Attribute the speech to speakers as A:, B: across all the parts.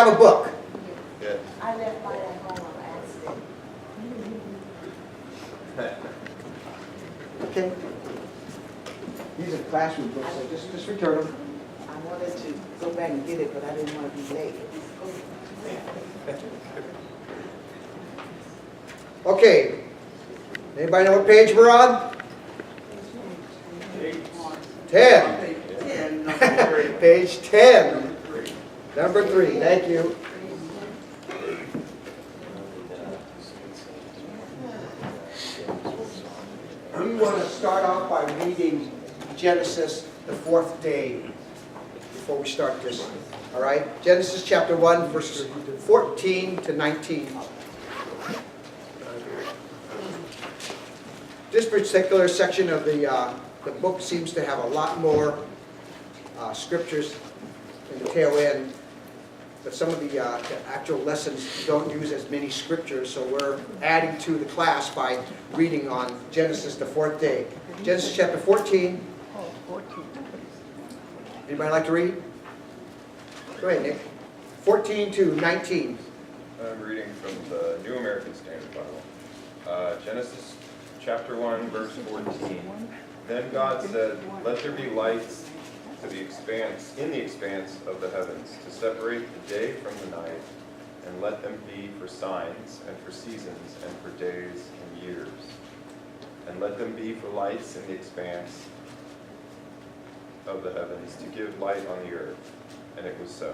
A: have a book.
B: Yeah.
C: I left mine at home on accident.
A: Okay. These are classroom books, so just return them.
C: I wanted to go back and get it, but I didn't want to be late.
A: Okay. Anybody know what page we're on? 10.
C: 10.
A: Page 10. Number 3. Thank you. We want to start off by reading Genesis, the 4th day, before we start this. All right? Genesis chapter 1, verses 14 to 19. This particular section of the book seems to have a lot more scriptures in the tail end, but some of the actual lessons don't use as many scriptures, so we're adding to the class by reading on Genesis, the 4th day. Genesis chapter 14. Anybody like to read? Go ahead, Nick. 14 to 19.
B: I'm reading from the New American Standard Bible. Genesis chapter 1, verse 14. Then God said, "Let there be lights to the expanse, in the expanse of the heavens, to separate the day from the night, and let them be for signs, and for seasons, and for days and years. And let them be for lights in the expanse of the heavens, to give light on the earth." And it was so.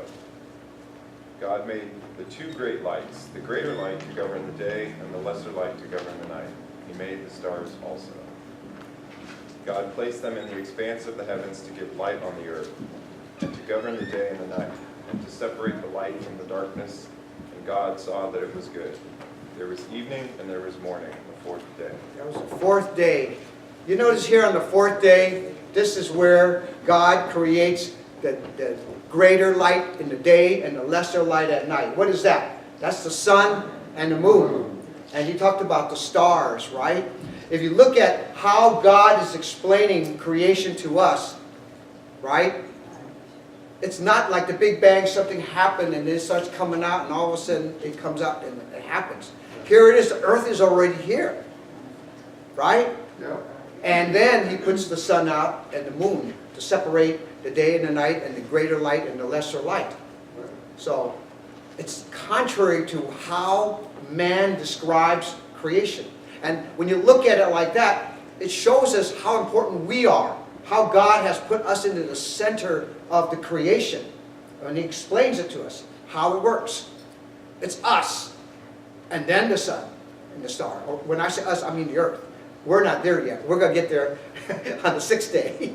B: God made the 2 great lights, the greater light to govern the day, and the lesser light to govern the night. He made the stars also. God placed them in the expanse of the heavens to give light on the earth, and to govern the day and the night, and to separate the light from the darkness. And God saw that it was good. There was evening and there was morning, the 4th day.
A: That was the 4th day. You notice here on the 4th day, this is where God creates the greater light in the day and the lesser light at night. What is that? That's the sun and the moon. And he talked about the stars, right? If you look at how God is explaining creation to us, right? It's not like the Big Bang, something happened and it starts coming out and all of a sudden it comes out and it happens. Here it is, the earth is already here, right?
D: Yeah.
A: And then he puts the sun out and the moon to separate the day and the night and the greater light and the lesser light. So it's contrary to how man describes creation. And when you look at it like that, it shows us how important we are, how God has put us into the center of the creation. And he explains it to us, how it works. It's us, and then the sun and the star. When I say us, I mean the earth. We're not there yet. We're going to get there on the 6th day.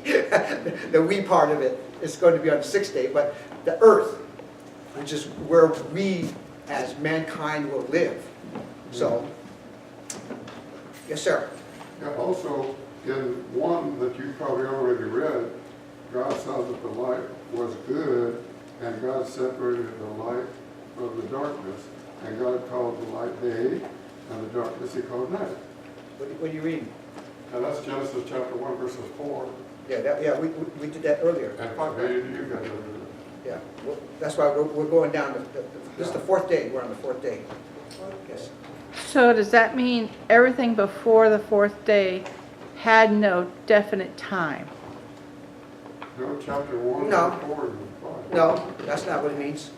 A: The we part of it is going to be on the 6th day. But the earth, which is where we as mankind will live. So, yes, sir.
D: Yeah, also, in one that you probably already read, God saw that the light was good, and God separated the light from the darkness, and God called the light day, and the darkness he called night.
A: What are you reading?
D: And that's Genesis chapter 1, verses 4.
A: Yeah, we did that earlier.
D: And 5, you guys are
A: Yeah, well, that's why we're going down. This is the 4th day. We're on the 4th day. Yes.
E: So does that mean everything before the 4th day had no definite time?
D: No, chapter 1,
A: No.
D: 4, and 5.
A: No, that's not what it means.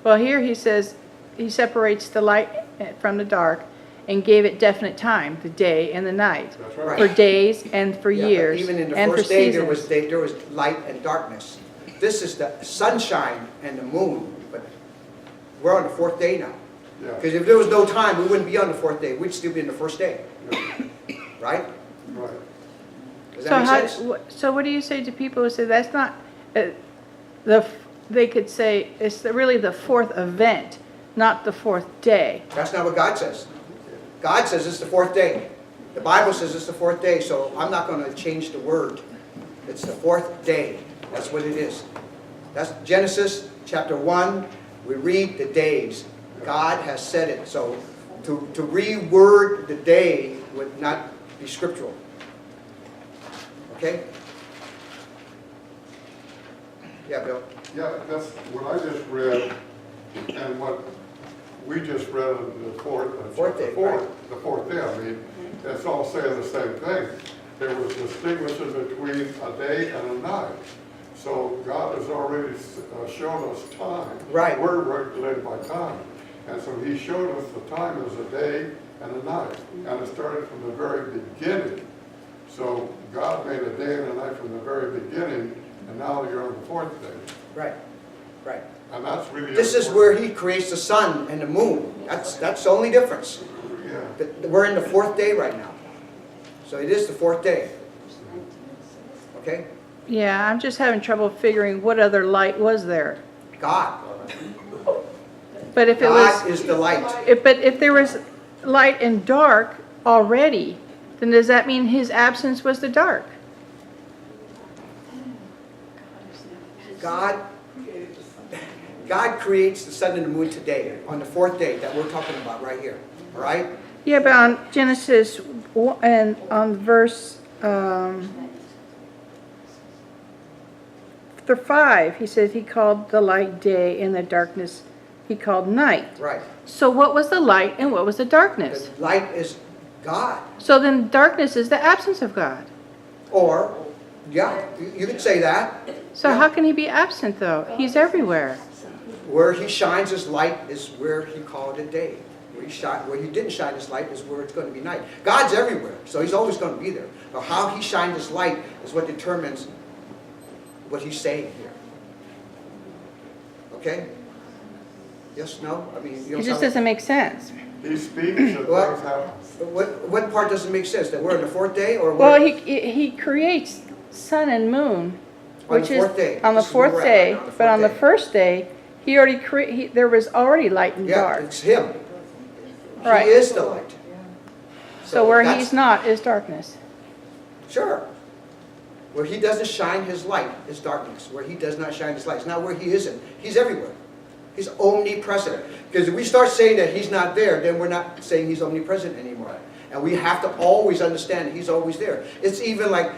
E: Well, here he says he separates the light from the dark and gave it definite time, the day and the night,
D: That's
A: Right.
E: for days and for
A: Yeah, but
E: years
A: even in the
E: and for
A: first day,
E: seasons.
A: there was light and darkness. This is the sunshine and the moon, but we're on the 4th day now.
D: Yeah.
A: Because if there was no time, we wouldn't be on the 4th day. We'd still be in the 1st day,
D: Yeah.
A: right?
D: Right.
A: Does that make sense?
E: So what do you say to people who say that's not, they could say it's really the 4th event, not the 4th day.
A: That's not what God says. God says it's the 4th day. The Bible says it's the 4th day, so I'm not going to change the word. It's the 4th day. That's what it is. That's Genesis chapter 1. We read the days. God has said it. So to reword the day would not be scriptural. Okay? Yeah, Bill.
D: Yeah, that's what I just read. And what we just read in the fourth
A: Day, right.
D: the fourth day, I mean, it's all saying the same thing. There was distinguishing between a day and a night. So God has already shown us time.
A: Right.
D: We're regulated by time. And so he showed us the time as a day and a night. And it started from the very beginning. So God made a day and a night from the very beginning, and now you're on the fourth day.
A: Right, right.
D: And that's really
A: This is where he creates the sun and the moon. That's the only difference.
D: Yeah.
A: We're in the fourth day right now. So it is the fourth day. Okay?
E: Yeah, I'm just having trouble figuring what other light was there.
A: God.
E: But if it
A: God
E: was,
A: is the light.
E: but if there was light and dark already, then does that mean his absence was the dark?
A: God creates the sun and the moon today, on the fourth day that we're talking about right here. All right?
E: Yeah, but on Genesis and on verse 5, he says he called the light day and the darkness he called night.
A: Right.
E: So what was the light and what was the darkness?
A: The light is God.
E: So then darkness is the absence of God.
A: Or, yeah, you could say that.
E: So
A: Yeah.
E: how can he be absent though? He's everywhere.
A: Where he shines his light is where he called it day. Where he didn't shine his light is where it's going to be night. God's everywhere, so he's always going to be there. Now, how he shined his light is what determines what he's saying here. Okay? Yes, no? I mean, you
E: It
A: know,
E: just doesn't make sense.
D: He speaks and
A: Well,
D: things happen.
A: what part doesn't make sense? That we're on the fourth day, or
E: Well,
A: we're
E: he creates sun and moon,
A: on
E: which
A: the
E: is
A: fourth day?
E: on the
A: This is where
E: fourth
A: we're at right
E: day,
A: now, the
E: but
A: fourth
E: on the
A: day.
E: first day, he already there was already light and
A: Yeah,
E: dark.
A: it's him.
E: Right.
A: He is the light.
E: So where
A: that's-
E: he's not is darkness.
A: Sure. Where he doesn't shine his light is darkness. Where he does not shine his light. It's not where he isn't. He's everywhere. He's omnipresent. Because if we start saying that he's not there, then we're not saying he's omnipresent anymore. And we have to always understand that he's always there. It's even like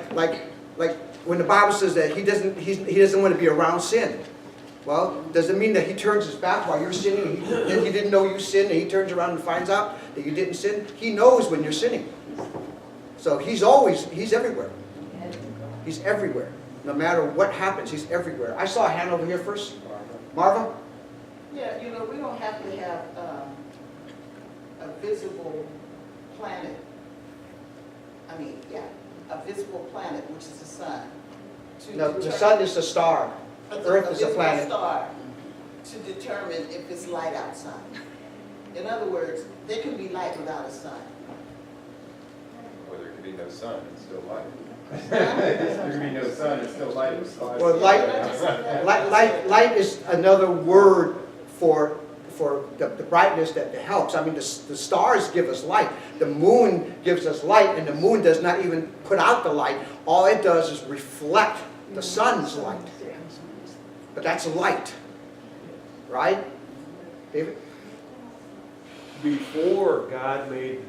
A: when the Bible says that he doesn't want to be around sin. Well, does it mean that he turns his back while you're sinning and he didn't know you sinned and he turns around and finds out that you didn't sin? He knows when you're sinning. So he's everywhere. He's everywhere. No matter what happens, he's everywhere. I saw a hand over here first. Marva?
C: Yeah, you know, we don't have to have a visible planet. I mean, yeah, a visible planet, which is the sun.
A: No, the sun is the star. Earth is a
C: visible
A: planet.
C: star to determine if it's light outside. In other words, there can be light without a sun.
B: Or there could be no sun, it's still light. There could be no sun, it's still light.
A: Well, light is another word for the brightness that helps. I mean, the stars give us light. The moon gives us light, and the moon does not even put out the light. All it does is reflect the sun's light. But that's light, right, David?
F: Before God made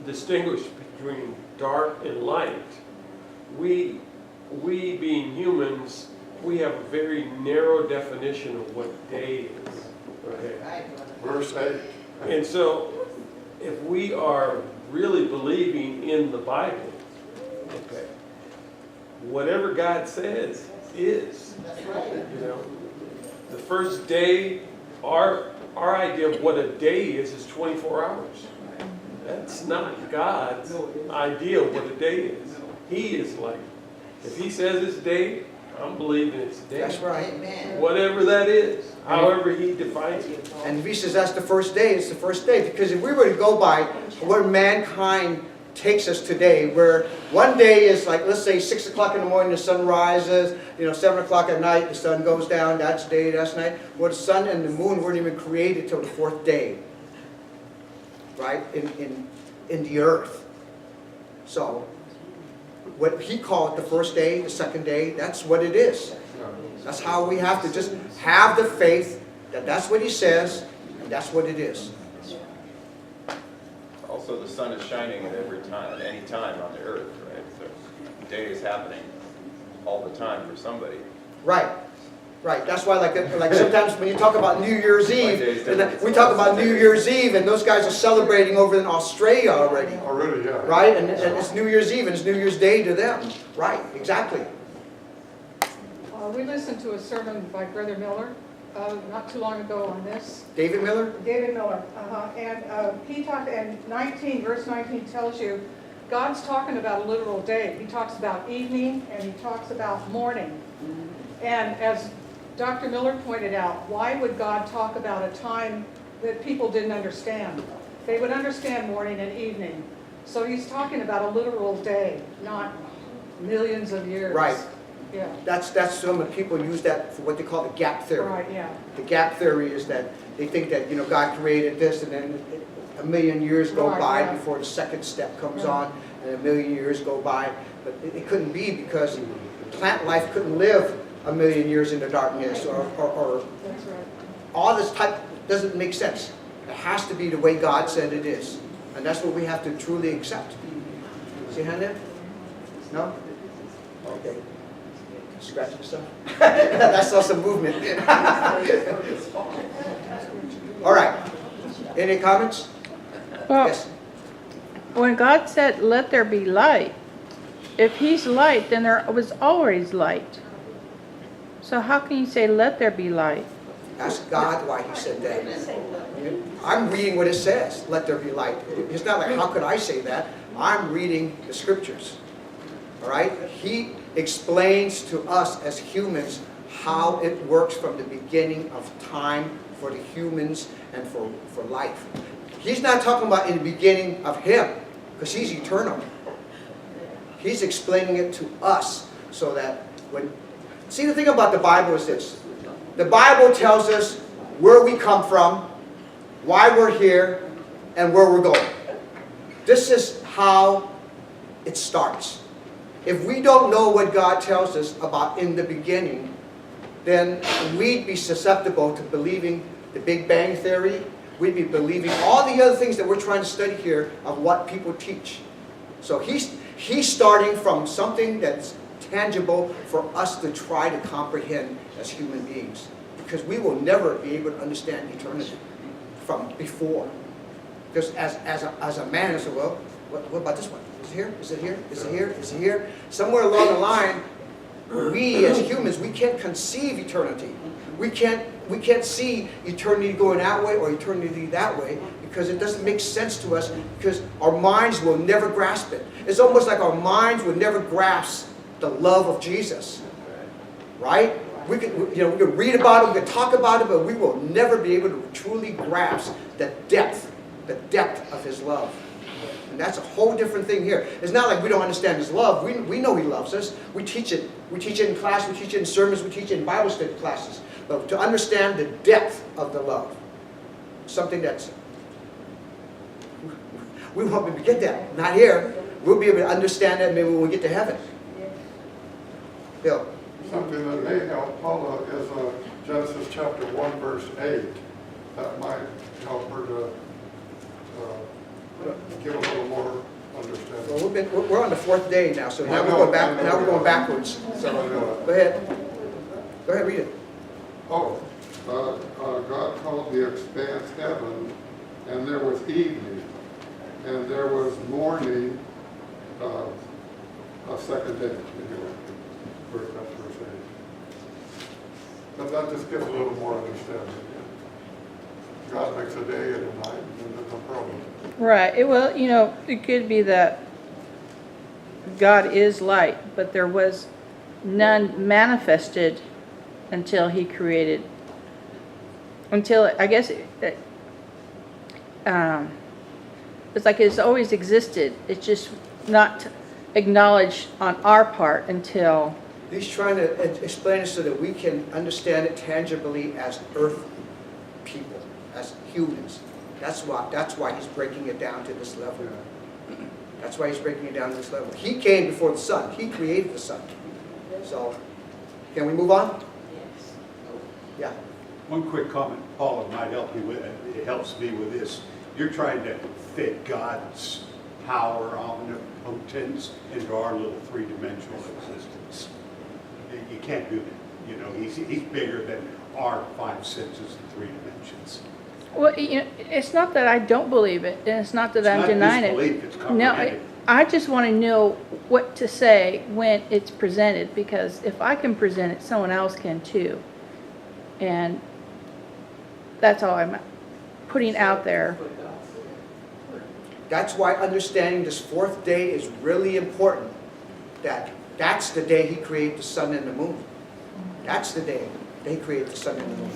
F: distinguish between dark and light, we being humans, we have a very narrow definition of what day is. Okay.
C: Right?
D: Verse 8.
F: And so, if we are really believing in the Bible, okay, whatever God says is.
C: That's right.
F: You know, the first day, our idea of what a day is 24 hours. That's not God's idea of what a day is. He is like, if he says it's day, I'm believing it's day.
A: That's right.
C: Amen.
F: Whatever that is, however he defines it.
A: And if he says that's the first day, it's the first day. Because if we were to go by where mankind takes us today, where one day is like, let's say 6 o'clock in the morning, the sun rises, 7 o'clock at night, the sun goes down, that's day, that's night. Well, the sun and the moon weren't even created till the fourth day, right, in the earth. So, what he called the first day, the second day, that's what it is. That's how we have to just have the faith that that's what he says, and that's what it is.
B: Also, the sun is shining at any time on the earth, right? So day is happening all the time for somebody.
A: Right. Right, that's why like sometimes when you talk about New Year's Eve,
B: days
A: and
B: different.
A: we talk about New Year's Eve, and those guys are celebrating over in Australia already,
D: Already, yeah.
A: right? And it's New Year's Eve, and it's New Year's Day to them. Right, exactly.
G: We listened to a sermon by Brother Miller not too long ago on this.
A: David Miller?
G: David Miller, and he talked, and verse 19 tells you, God's talking about a literal day. He talks about evening and he talks about morning. And as Dr. Miller pointed out, why would God talk about a time that people didn't understand? They would understand morning and evening. So he's talking about a literal day, not millions of years.
A: Right.
G: Yeah,
A: That's some of the people use that for what they call the gap theory.
G: right, yeah.
A: The gap theory is that they think that, God created this, and then a million years go
G: Right,
A: by
G: yeah.
A: before the second step comes
G: Yeah.
A: on, and a million years go by. But it couldn't be, because plant life couldn't live a million years in the darkness, or
G: That's right.
A: all this type doesn't make sense. It has to be the way God said it is. And that's what we have to truly accept. See your hand there? No? Okay. Scratch yourself. That's also movement. All right. Any comments?
E: Well,
A: Yes.
E: when God said, let there be light, if he's light, then there was always light. So how can you say, let there be light?
A: Ask God why he said that. I'm reading what it says, let there be light. It's not like, how could I say that? I'm reading the scriptures. All right? He explains to us as humans how it works from the beginning of time for the humans and for life. He's not talking about in the beginning of him, because he's eternal. He's explaining it to us so that when... See, the thing about the Bible is this. The Bible tells us where we come from, why we're here, and where we're going. This is how it starts. If we don't know what God tells us about in the beginning, then we'd be susceptible to believing the Big Bang Theory. We'd be believing all the other things that we're trying to study here of what people teach. So he's starting from something that's tangible for us to try to comprehend as human beings. Because we will never be able to understand eternity from before. Because as a man, I said, well, what about this one? Is it here? Is it here? Is it here? Is it here? Somewhere along the line, we as humans, we can't conceive eternity. We can't see eternity going that way or eternity that way, because it doesn't make sense to us, because our minds will never grasp it. It's almost like our minds will never grasp the love of Jesus. Right? We could read about it, we could talk about it, but we will never be able to truly grasp the depth of his love. And that's a whole different thing here. It's not like we don't understand his love. We know he loves us. We teach it. We teach it in class, we teach it in sermons, we teach it in Bible study classes. But to understand the depth of the love, something that's, we won't be able to get that. Not here. We'll be able to understand that maybe when we get to heaven. Bill.
D: Something that may help Paula is Genesis chapter 1, verse 8. That might help her to get a little more understanding.
A: Well, we're on the fourth day now, so now we're going back. Now we're going backwards. So go ahead. Go ahead, read it.
D: Oh, God called the expanse heaven, and there was evening, and there was morning, a second day. That's verse 8. But that just gives a little more understanding. God makes a day and a night, and there's no problem.
E: Right. Well, it could be that God is light, but there was none manifested until he created, until, I guess, it's like it's always existed. It's just not acknowledged on our part until...
A: He's trying to explain it so that we can understand it tangibly as earth people, as humans. That's why he's breaking it down to this level. That's why he's breaking it down to this level. He came before the sun. He created the sun. So, can we move on? Yeah.
H: One quick comment, Paula might help you with it. It helps me with this. You're trying to fit God's power, omnipotence into our little three-dimensional existence. You can't do that. You know, he's bigger than our five senses and three dimensions.
E: Well, you know, it's not that I don't believe it, and it's not that I'm
H: It's not
E: denying it.
H: disbelief, it's
E: No,
H: comprehending.
E: I just want to know what to say when it's presented, because if I can present it, someone else can too. And that's all I'm putting out there.
A: That's why understanding this fourth day is really important. That's the day he created the sun and the moon. That's the day that he created the sun and the moon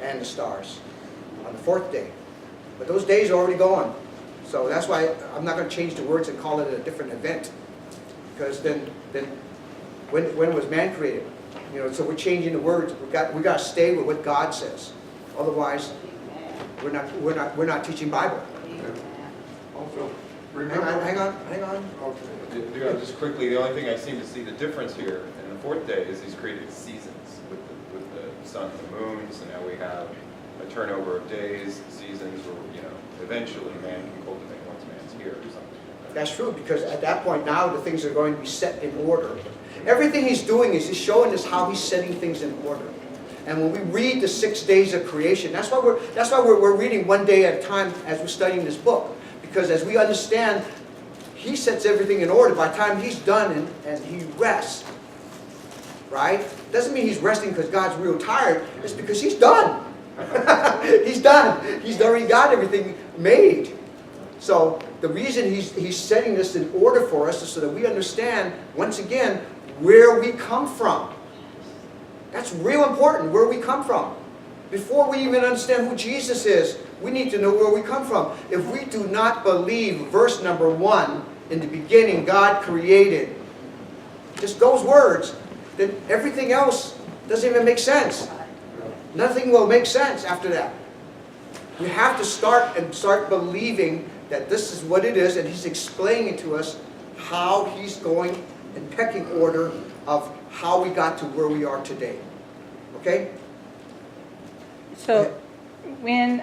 A: and the stars, on the fourth day. But those days are already gone. So that's why I'm not going to change the words and call it a different event. Because then when was man created? You know, so we're changing the words. We got to stay with what God says. Otherwise, we're not teaching Bible.
D: Also,
A: Hang
D: remember.
A: on.
D: Okay.
B: Just quickly, the only thing I seem to see the difference here in the fourth day is he's created seasons with the sun and the moons, and now we have a turnover of days, seasons, where, you know, eventually man can cultivate once man's here or something.
A: That's true, because at that point now the things are going to be set in order. Everything he's doing is he's showing us how he's setting things in order. And when we read the 6 days of creation, that's why we're reading one day at a time as we're studying this book. Because as we understand, he sets everything in order. By the time he's done and he rests, right? Doesn't mean he's resting because God's real tired. It's because he's done. He's done. He's already got everything made. So the reason he's setting this in order for us is so that we understand, once again, where we come from. That's real important, where we come from. Before we even understand who Jesus is, we need to know where we come from. If we do not believe verse number 1, in the beginning God created, just those words, then everything else doesn't even make sense. Nothing will make sense after that. We have to start believing that this is what it is, and he's explaining to us how he's going in pecking order of how we got to where we are today. Okay?
E: So when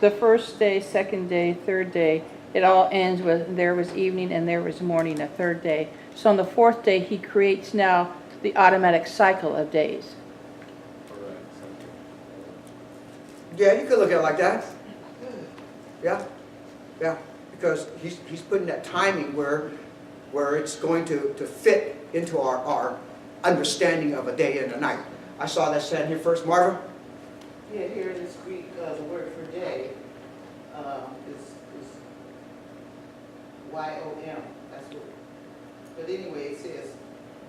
E: the first day, second day, third day, it all ends with there was evening and there was morning, a third day. So on the fourth day, he creates now the automatic cycle of days.
A: Yeah, you could look at it like that. Yeah, yeah, because he's putting that timing where it's going to fit into our understanding of a day and a night. I saw that said here first. Marvin?
C: Yeah, here in this Greek, the word for day is Y-O-M. That's what. But anyway, it says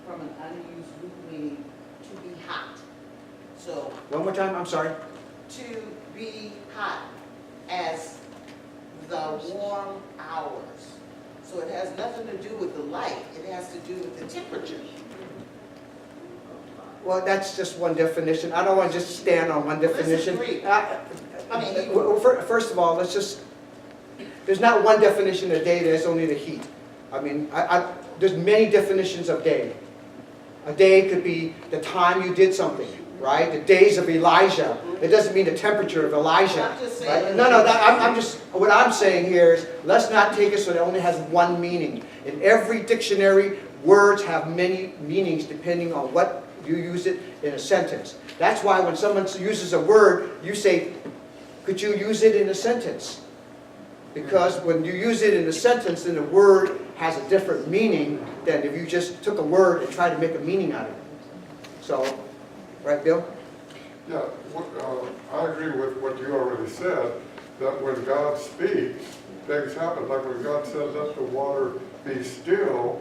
C: from an unused root meaning to be hot. So
A: One more time, I'm sorry.
C: to be hot as the warm hours. So it has nothing to do with the light. It has to do with the temperature.
A: Well, that's just one definition. I don't want to just stand on one definition.
C: Greek.
A: First of all, there's not one definition of day, there's only the heat. I mean, there's many definitions of day. A day could be the time you did something, right? The days of Elijah. It doesn't mean the temperature of Elijah.
C: I'm just
A: Right?
C: saying.
A: No, what I'm saying here is, let's not take it so it only has one meaning. In every dictionary, words have many meanings depending on what you use it in a sentence. That's why when someone uses a word, you say, could you use it in a sentence? Because when you use it in a sentence, then the word has a different meaning than if you just took a word and tried to make a meaning out of it. So, right, Bill?
D: Yeah, I agree with what you already said, that when God speaks, things happen. Like when God said, let the water be still,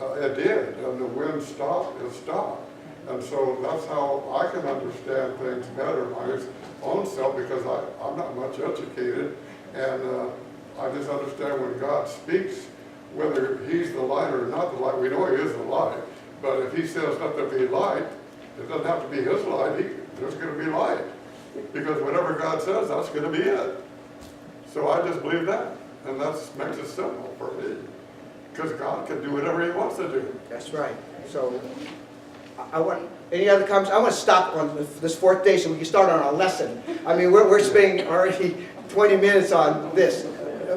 D: it did, and the wind stopped, it stopped. And so that's how I can understand things better, my own self, because I'm not much educated, and I just understand when God speaks, whether he's the light or not the light. We know he is the light, but if he says let there be light, it doesn't have to be his light, there's going to be light. Because whatever God says, that's going to be it. So I just believe that, and that makes it simple for me. Because God can do whatever he wants to do.
A: That's right. So, I want, any other comments? I want to stop on this fourth day so we can start on our lesson. I mean, we're spending already 20 minutes on this.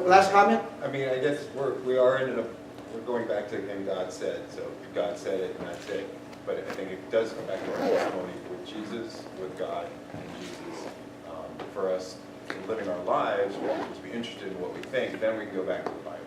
A: Last comment?
B: I mean, I guess we're going back to again, God said, so God said it and that's it. But I think it does come back to our testimony with Jesus, with God, and Jesus. For us living our lives, we have to be interested in what we think, then we can go back to the Bible.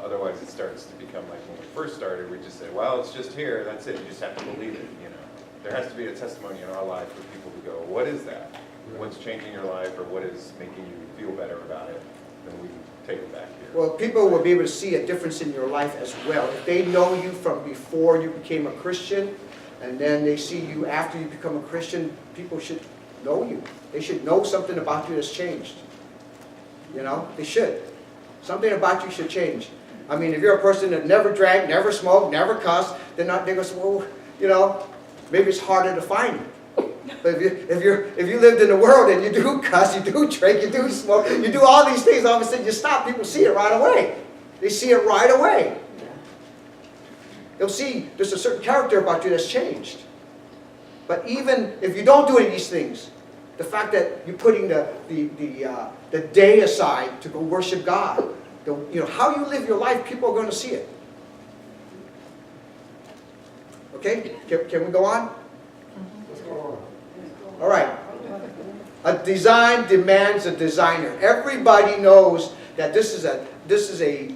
B: Otherwise, it starts to become like when we first started, we just say, well, it's just here, that's it, you just have to believe it, you know. There has to be a testimony in our life for people to go, what is that? What's changing your life, or what is making you feel better about it? Then we can take it back here.
A: Well, people will be able to see a difference in your life as well. If they know you from before you became a Christian, and then they see you after you become a Christian, people should know you. They should know something about you that's changed. You know, they should. Something about you should change. I mean, if you're a person that never drank, never smoked, never cussed, they're going to say, well, you know, maybe it's harder to find you. But if you lived in the world and you do cuss, you do drink, you do smoke, you do all these things, all of a sudden you stop, people see it right away. They see it right away. They'll see there's a certain character about you that's changed. But even if you don't do any of these things, the fact that you're putting the day aside to go worship God, how you live your life, people are going to see it. Okay, can we go on?
D: Let's go on.
A: All right. A design demands a designer. Everybody knows that this is a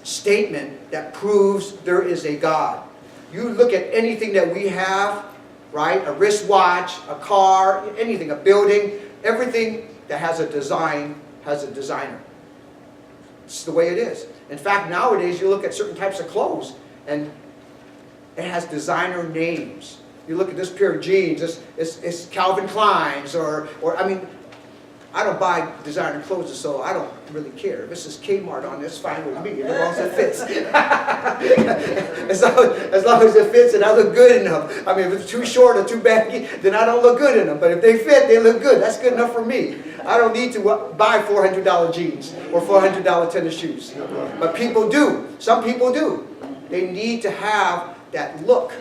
A: statement that proves there is a God. You look at anything that we have, right? A wristwatch, a car, anything, a building, everything that has a design has a designer. It's the way it is. In fact, nowadays you look at certain types of clothes and it has designer names. You look at this pair of jeans, it's Calvin Klein's, or I mean, I don't buy designer clothes, so I don't really care. If this is Kmart on this, fine with me, as long as it fits. as long as it fits and I look good in them. I mean, if it's too short or too baggy, then I don't look good in them. But if they fit, they look good. That's good enough for me. I don't need to buy $400 jeans or $400 tennis shoes. But people do. Some people do. They need to have that look.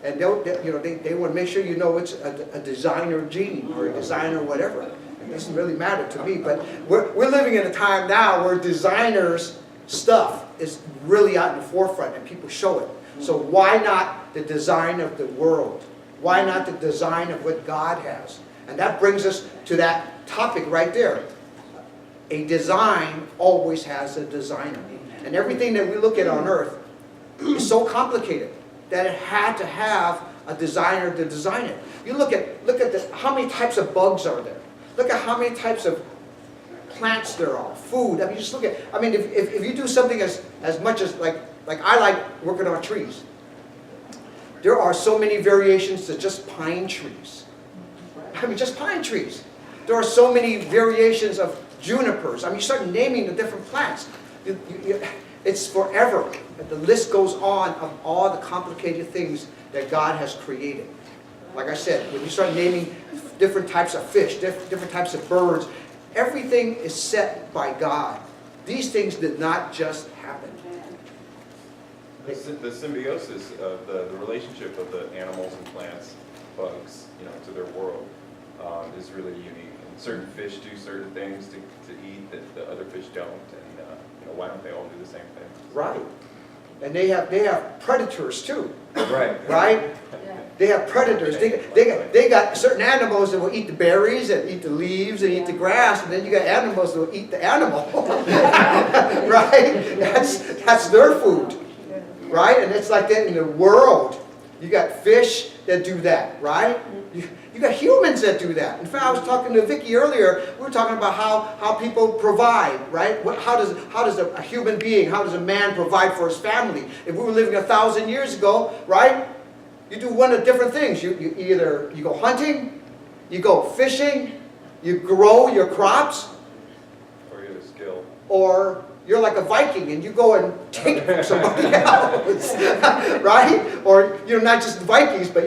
A: And they want to make sure you know it's a designer jean or a designer whatever. It doesn't really matter to me, but we're living in a time now where designers stuff is really out in the forefront and people show it. So why not the design of the world? Why not the design of what God has? And that brings us to that topic right there. A design always has a designer. And everything that we look at on earth is so complicated that it had to have a designer to design it. You look at this, how many types of bugs are there? Look at how many types of plants there are, food. I mean, just look at, I mean, if you do something as much as, like I like working on trees. There are so many variations to just pine trees. I mean, just pine trees. There are so many variations of junipers. I mean, you start naming the different plants. It's forever. The list goes on of all the complicated things that God has created. Like I said, when you start naming different types of fish, different types of birds, everything is set by God. These things did not just happen.
B: The symbiosis of the relationship of the animals and plants, bugs, to their world is really unique. And certain fish do certain things to eat that the other fish don't, and why don't they all do the same thing?
A: Right. And they have predators too.
B: Right.
A: Right? They have predators. They got certain animals that will eat the berries and eat the leaves and eat the grass, and then you got animals that will eat the animal. Right? That's their food. Right? And it's like that in the world. You got fish that do that, right? You got humans that do that. In fact, I was talking to Vicki earlier. We were talking about how people provide, right? How does a human being, how does a man provide for his family? If we were living 1,000 years ago, right? You do one of different things. You either go hunting, you go fishing, you grow your crops,
B: Or you have a skill.
A: or you're like a Viking and you go and take it from somebody else, right? Or not just Vikings, but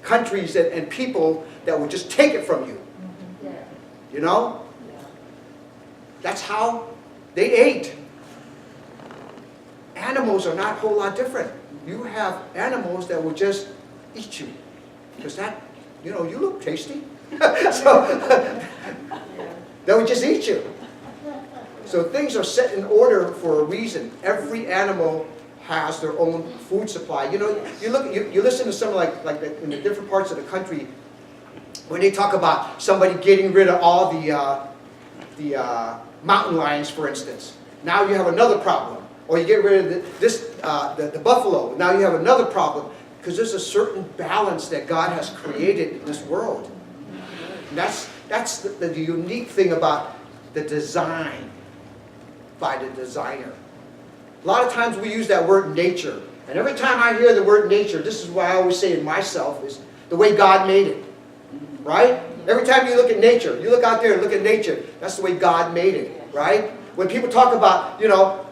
A: countries and people that would just take it from you. You know? That's how they ate. Animals are not a whole lot different. You have animals that will just eat you. Because you look tasty. So, they would just eat you. So things are set in order for a reason. Every animal has their own food supply. You know, you listen to some in the different parts of the country, when they talk about somebody getting rid of all the mountain lions, for instance. Now you have another problem. Or you get rid of the buffalo. Now you have another problem. Because there's a certain balance that God has created in this world. And that's the unique thing about the design by the designer. A lot of times we use that word nature. And every time I hear the word nature, this is what I always say to myself, is the way God made it. Right? Every time you look at nature, you look out there and look at nature, that's the way God made it. Right? When people talk about, you know,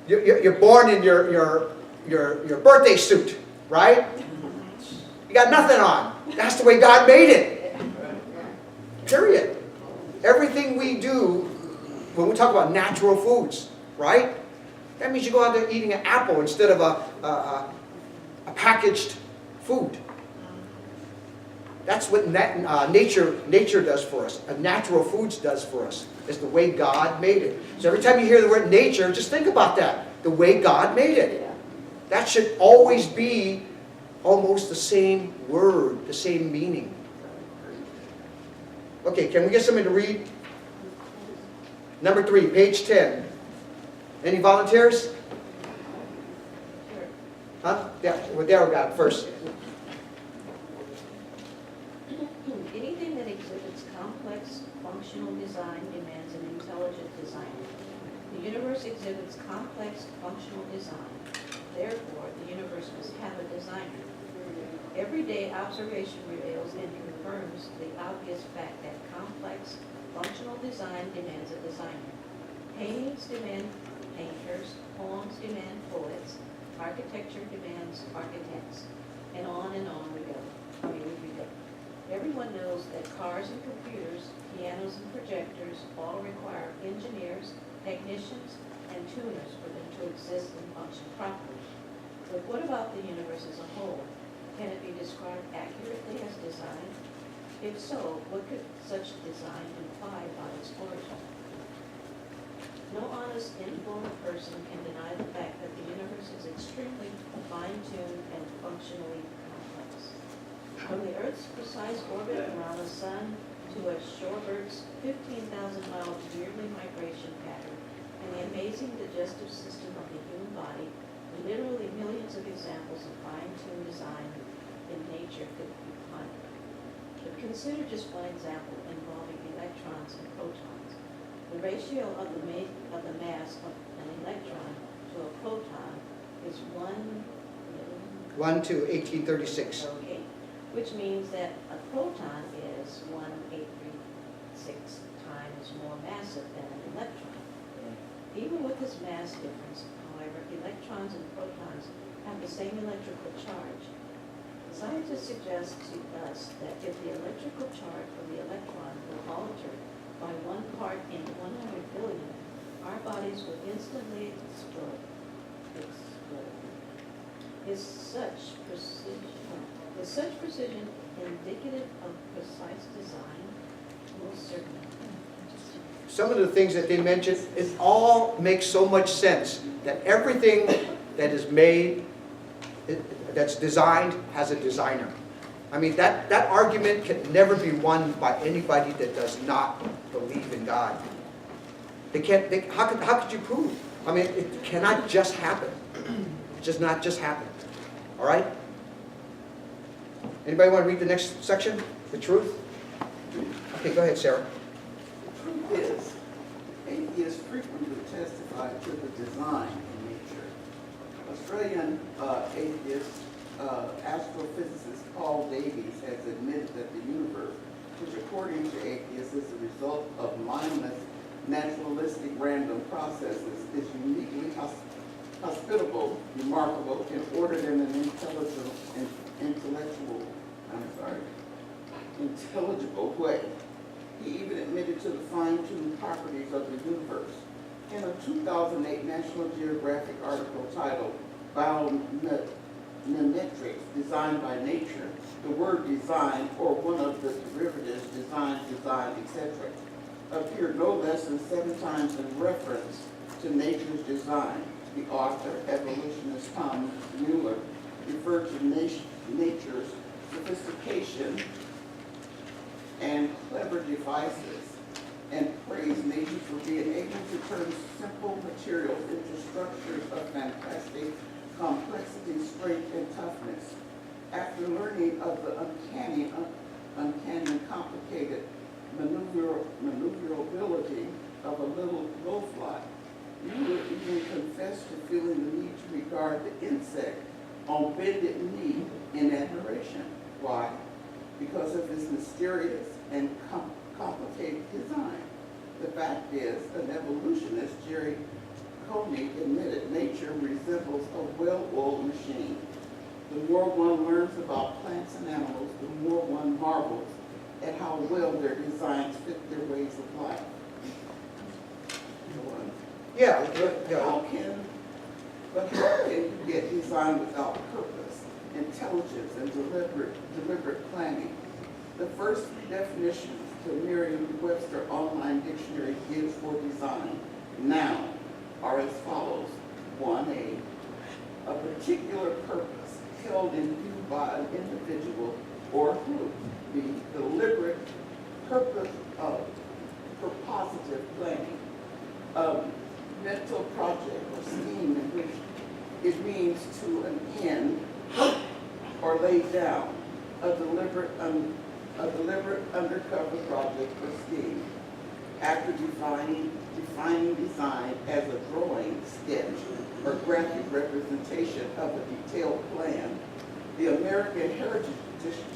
A: you're born in your birthday suit, right? You got nothing on. That's the way God made it. Period. Everything we do, when we talk about natural foods, right? That means you go out there eating an apple instead of a packaged food. That's what nature does for us. Natural foods does for us. It's the way God made it. So every time you hear the word nature, just think about that. The way God made it. That should always be almost the same word, the same meaning. Okay, can we get somebody to read? Number 3, page 10. Any volunteers? Huh? Yeah, well, Darryl got it first.
I: Anything that exhibits complex functional design demands an intelligent designer. The universe exhibits complex functional design. Therefore, the universe must have a designer. Everyday observation reveals and confirms the obvious fact that complex functional design demands a designer. Paintings demand painters, poems demand poets, architecture demands architects, and on we go. Everyone knows that cars and computers, pianos and projectors all require engineers, technicians, and tuners for them to exist and function properly. But what about the universe as a whole? Can it be described accurately as design? If so, what could such design imply by its origin? No honest, informed person can deny the fact that the universe is extremely fine-tuned and functionally complex. From the Earth's precise orbit around the Sun to a shorebird's 15,000-mile yearly migration pattern and the amazing digestive system of the human body, literally millions of examples of fine-tuned design in nature could be pondered. But consider just one example involving electrons and protons. The ratio of the mass of an electron to a proton is 1
A: to 1836.
I: Okay, which means that a proton is 1,836 times more massive than an electron. Even with this mass difference, however, electrons and protons have the same electrical charge. Scientists suggest to us that if the electrical charge of the electron were altered by 1 part in 100 billion, our bodies would instantly explode. Is such precision indicative of precise design? Most certainly.
A: Some of the things that they mentioned, it all makes so much sense that everything that is made, that's designed, has a designer. I mean, that argument can never be won by anybody that does not believe in God. How could you prove? I mean, it cannot just happen. It does not just happen. All right? Anybody want to read the next section? The truth? Okay, go ahead, Sarah.
J: The truth is, atheists frequently testify to the design in nature. Australian atheist astrophysicist Paul Davies has admitted that the universe, which according to atheists is the result of mindless, naturalistic random processes, is uniquely hospitable, remarkable, and ordered in an intelligible way. He even admitted to the fine-tuned properties of the universe. In a 2008 National Geographic article titled Biomimetrics, Designed by Nature, the word design, or one of the derivatives, design, etc., appeared no less than 7 times in reference to nature's design. the author, evolutionist Tom Mueller, referred to nature's sophistication and clever devices, and praised nature for being able to turn simple materials into structures of fantastic complexity, strength, and toughness. After learning of the uncanny and complicated maneuverability of a little blowfly, Mueller even confessed to feeling the need to regard the insect on bended knee in admiration. Why? Because of its mysterious and complicated design. The fact is, an evolutionist, Jerry Koenig, admitted nature resembles a well-oiled machine. The more one learns about plants and animals, the more one marvels at how well their designs fit their ways of life.
A: Yeah,
J: How can you get design without purpose, intelligence, and deliberate planning? The first three definitions the Merriam-Webster Online Dictionary gives for design now are as follows. 1A, a particular purpose held in view by an individual or group. B, deliberate purpose of purposive planning. Mental project or scheme in which it means to an end or laid down, a deliberate undercover project or scheme. After defining design as a drawing, sketch, or graphic representation of a detailed plan, the American Heritage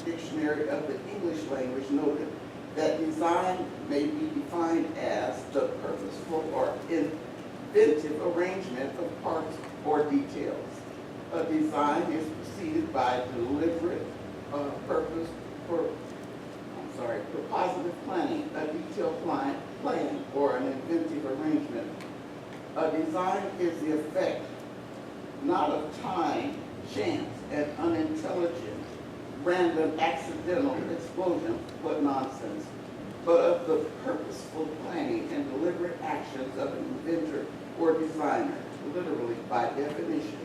J: Dictionary of the English language noted that design may be defined as the purposeful or inventive arrangement of parts or details. A design is preceded by deliberate positive planning, a detailed plan or an inventive arrangement. A design is the effect not of time, chance, and unintelligent, random, accidental explosion, but nonsense, but of the purposeful planning and deliberate actions of an inventor or designer. Literally, by definition,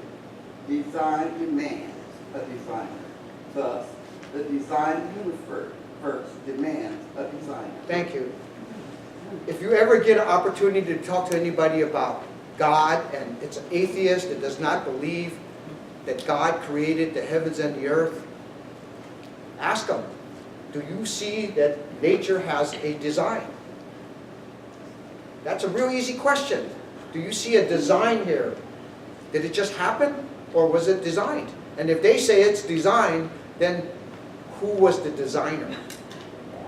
J: design demands a designer. Thus, the design universe demands a designer.
A: thank you. If you ever get an opportunity to talk to anybody about God, and it's an atheist that does not believe that God created the heavens and the earth, ask them, do you see that nature has a design? That's a real easy question. Do you see a design here? Did it just happen, or was it designed? And if they say it's designed, then who was the designer?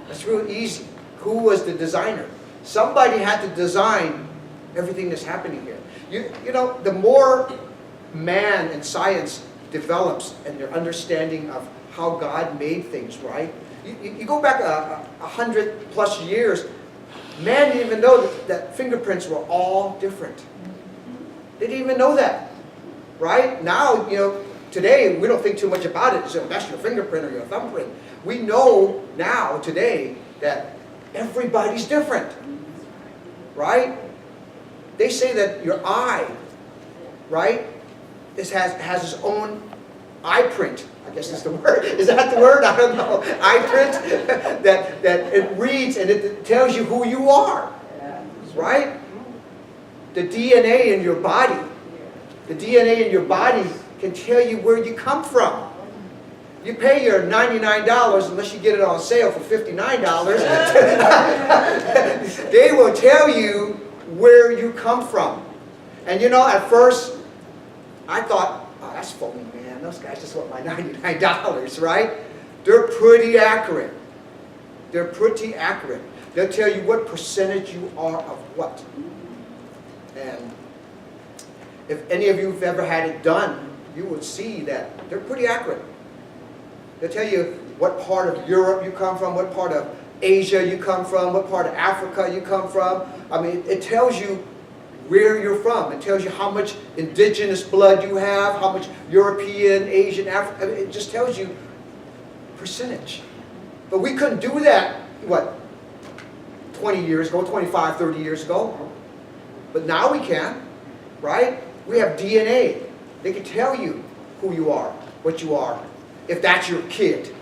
A: That's real easy. Who was the designer? Somebody had to design everything that's happening here. You know, the more man and science develops and their understanding of how God made things, right? You go back 100+ years, man didn't even know that fingerprints were all different. They didn't even know that, right? Now, you know, today we don't think too much about it. So that's your fingerprint or your thumbprint. We know now, today, that everybody's different, right? They say that your eye, right, has its own eye print. I guess that's the word. Is that the word? I don't know. Eye print that it reads and it tells you who you are, right? The DNA in your body, can tell you where you come from. You pay your $99 unless you get it on sale for $59. They will tell you where you come from. And you know, at first, I thought, oh, that's phony, man. Those guys just want my $99, right? They're pretty accurate. They're pretty accurate. They'll tell you what percentage you are of what. And if any of you have ever had it done, you would see that they're pretty accurate. They'll tell you what part of Europe you come from, what part of Asia you come from, what part of Africa you come from. I mean, it tells you where you're from. It tells you how much indigenous blood you have, how much European, Asian, African. I mean, it just tells you percentage. But we couldn't do that, what, 20 years ago, 25, 30 years ago. But now we can, right? We have DNA. They can tell you who you are, what you are, if that's your kid.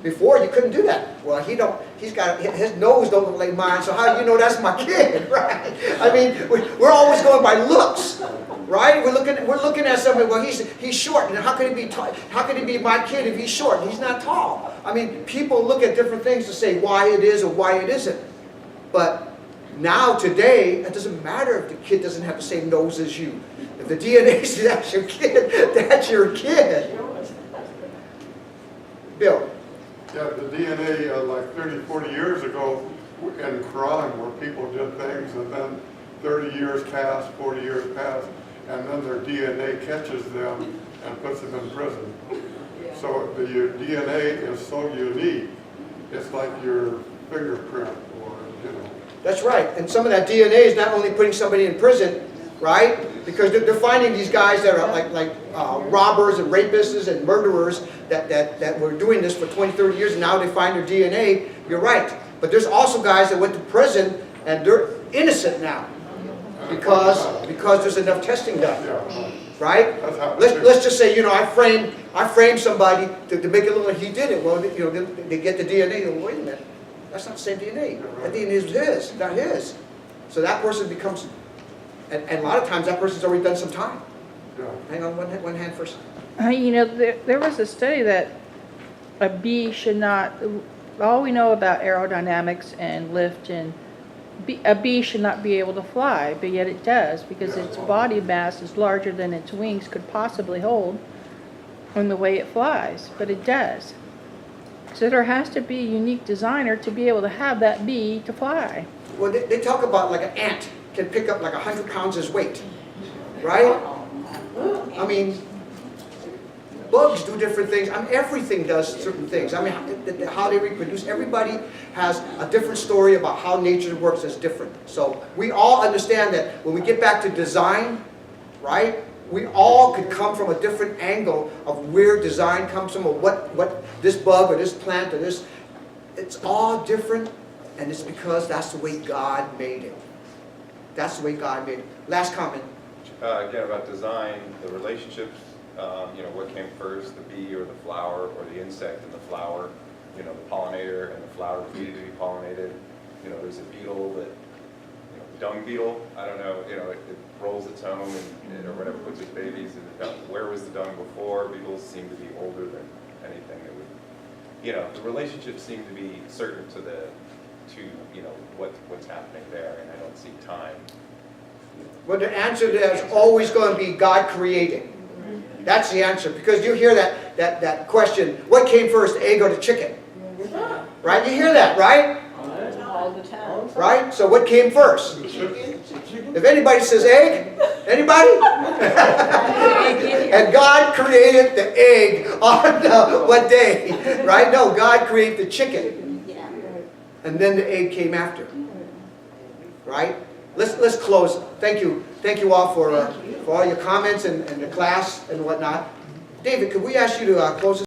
A: Before, you couldn't do that. Well, he's got, his nose don't look like mine, so how do you know that's my kid, right? I mean, we're always going by looks, right? We're looking at somebody, well, he's short, and how can he be tall? How can he be my kid if he's short and he's not tall? I mean, people look at different things to say why it is or why it isn't. But now, today, it doesn't matter if the kid doesn't have the same nose as you. If the DNA says that's your kid, that's your kid. Bill.
D: Yeah, the DNA, like 30, 40 years ago in crime where people did things and then 30 years passed, 40 years passed, and then their DNA catches them and puts them in prison. So the DNA is so unique. It's like your fingerprint or, you know.
A: That's right. And some of that DNA is not only putting somebody in prison, right? Because they're finding these guys that are like robbers and rapists and murderers that were doing this for 20, 30 years, and now they find their DNA. You're right. But there's also guys that went to prison and they're innocent now because there's enough testing done, right? Let's just say, you know, I framed somebody to make it look like he did it. Well, you know, they get the DNA. Well, wait a minute, that's not the same DNA. That DNA is his, not his. So that person becomes. And a lot of times that person's already done some time.
D: Yeah.
A: Hang on one hand first.
E: You know, there was a study that a bee should not, all we know about aerodynamics and lift, and a bee should not be able to fly, but yet it does, because its body mass is larger than its wings could possibly hold in the way it flies, but it does. So there has to be a unique designer to be able to have that bee to fly.
A: Well, they talk about like an ant can pick up like 100 pounds as weight, right? I mean, bugs do different things. I mean, everything does certain things. I mean, how they reproduce. Everybody has a different story about how nature works is different. So we all understand that when we get back to design, right? We all could come from a different angle of where design comes from, or what this bug or this plant or this. It's all different, and it's because that's the way God made it. That's the way God made it. Last comment.
B: Again, about design, the relationships, you know, what came first, the bee or the flower, or the insect and the flower, you know, the pollinator and the flower needed to be pollinated. You know, there's a beetle that, you know, dung beetle, I don't know, you know, it rolls its own and or whatever, puts its babies in the dung. Where was the dung before? Beetles seem to be older than anything that would, you know, the relationships seem to be certain to you know, what's happening there, and I don't see time.
A: Well, the answer to that is always going to be God creating. That's the answer. Because you hear that question, what came first, egg or the chicken? Right? You hear that, right?
I: All the time.
A: Right? So what came first? If anybody says egg, anybody? And God created the egg on what day? Right? No, God created the chicken. And then the egg came after. Right? Let's close. Thank you all for all your comments and the class and whatnot. David, could we ask you to close this?